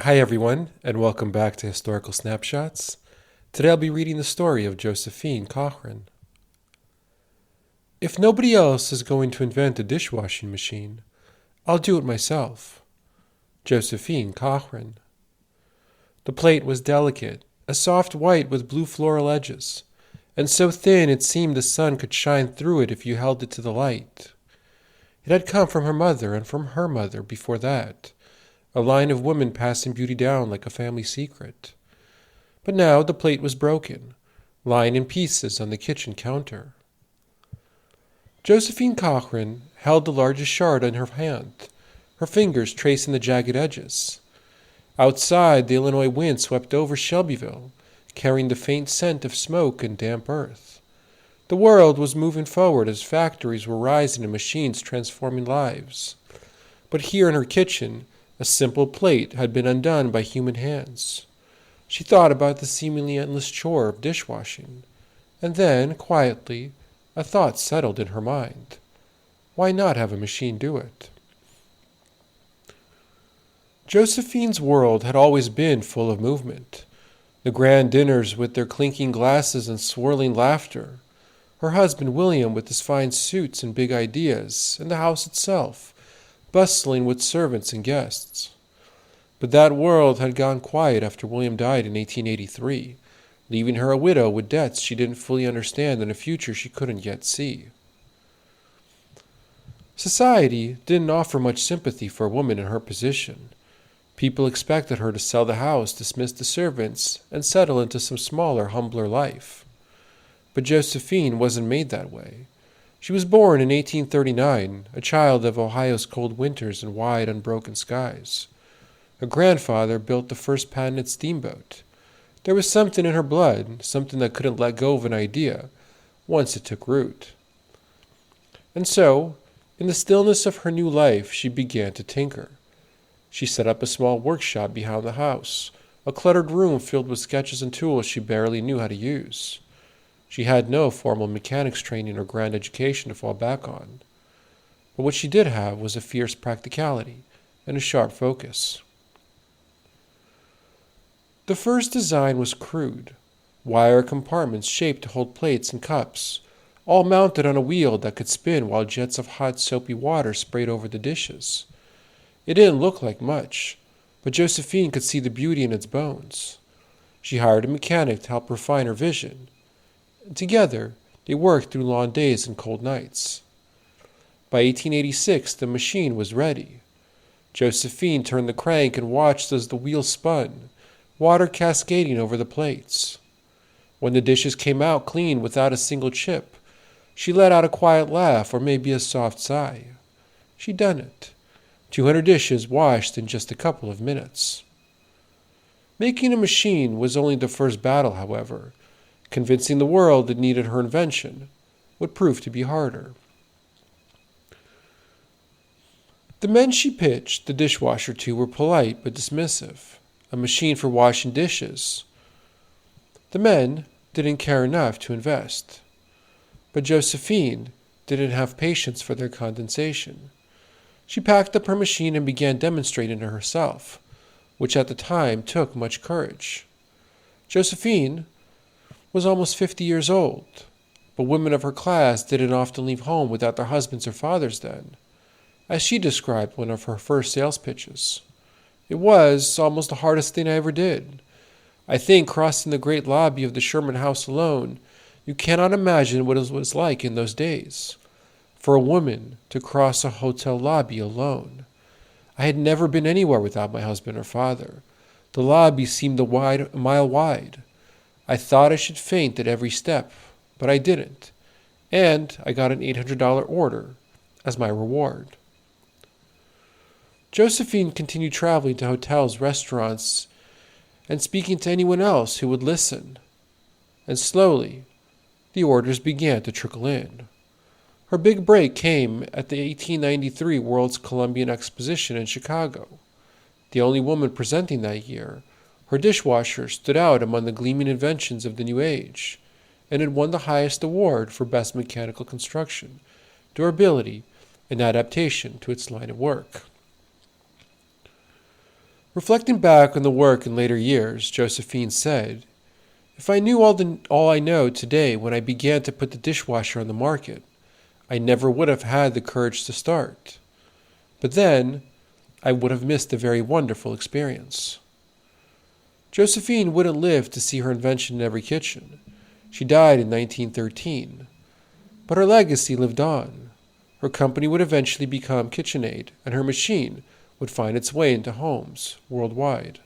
Hi, everyone, and welcome back to Historical Snapshots. Today I'll be reading the story of Josephine Cochrane. If nobody else is going to invent a dishwashing machine, I'll do it myself. Josephine Cochrane. The plate was delicate, a soft white with blue floral edges, and so thin it seemed the sun could shine through it if you held it to the light. It had come from her mother and from her mother before that, a line of women passing beauty down like a family secret. But now the plate was broken, lying in pieces on the kitchen counter. Josephine Cochrane held the largest shard in her hand, her fingers tracing the jagged edges. Outside, the Illinois wind swept over Shelbyville, carrying the faint scent of smoke and damp earth. The world was moving forward as factories were rising and machines transforming lives. But here in her kitchen, a simple plate had been undone by human hands. She thought about the seemingly endless chore of dishwashing, and then, quietly, a thought settled in her mind. Why not have a machine do it? Josephine's world had always been full of movement. The grand dinners with their clinking glasses and swirling laughter, her husband William with his fine suits and big ideas, and the house itself, bustling with servants and guests. But that world had gone quiet after William died in 1883, leaving her a widow with debts she didn't fully understand and a future she couldn't yet see. Society didn't offer much sympathy for a woman in her position. People expected her to sell the house, dismiss the servants, and settle into some smaller, humbler life. But Josephine wasn't made that way. She was born in 1839, a child of Ohio's cold winters and wide, unbroken skies. Her grandfather built the first patented steamboat. There was something in her blood, something that couldn't let go of an idea, once it took root. And so, in the stillness of her new life, she began to tinker. She set up a small workshop behind the house, a cluttered room filled with sketches and tools she barely knew how to use. She had no formal mechanics training or grand education to fall back on. But what she did have was a fierce practicality and a sharp focus. The first design was crude, wire compartments shaped to hold plates and cups, all mounted on a wheel that could spin while jets of hot soapy water sprayed over the dishes. It didn't look like much, but Josephine could see the beauty in its bones. She hired a mechanic to help refine her vision. Together, they worked through long days and cold nights. By 1886, the machine was ready. Josephine turned the crank and watched as the wheel spun, water cascading over the plates. When the dishes came out clean without a single chip, she let out a quiet laugh or maybe a soft sigh. She'd done it. 200 dishes washed in just a couple of minutes. Making a machine was only the first battle, however. Convincing the world it needed her invention would prove to be harder. The men she pitched the dishwasher to were polite but dismissive. A machine for washing dishes. The men didn't care enough to invest. But Josephine didn't have patience for their condescension. She packed up her machine and began demonstrating it herself, which at the time took much courage. Josephine was almost 50 years old, but women of her class didn't often leave home without their husbands or fathers then, as she described one of her first sales pitches. It was almost the hardest thing I ever did. I think crossing the great lobby of the Sherman House alone, you cannot imagine what it was like in those days. For a woman to cross a hotel lobby alone. I had never been anywhere without my husband or father. The lobby seemed a mile wide. I thought I should faint at every step, but I didn't, and I got an $800 order as my reward. Josephine continued traveling to hotels, restaurants, and speaking to anyone else who would listen, and slowly the orders began to trickle in. Her big break came at the 1893 World's Columbian Exposition in Chicago. The only woman presenting that year, her dishwasher stood out among the gleaming inventions of the new age, and it won the highest award for best mechanical construction, durability, and adaptation to its line of work. Reflecting back on the work in later years, Josephine said, "If I knew all I know today when I began to put the dishwasher on the market, I never would have had the courage to start. But then, I would have missed a very wonderful experience." Josephine wouldn't live to see her invention in every kitchen. She died in 1913. But her legacy lived on. Her company would eventually become KitchenAid, and her machine would find its way into homes worldwide.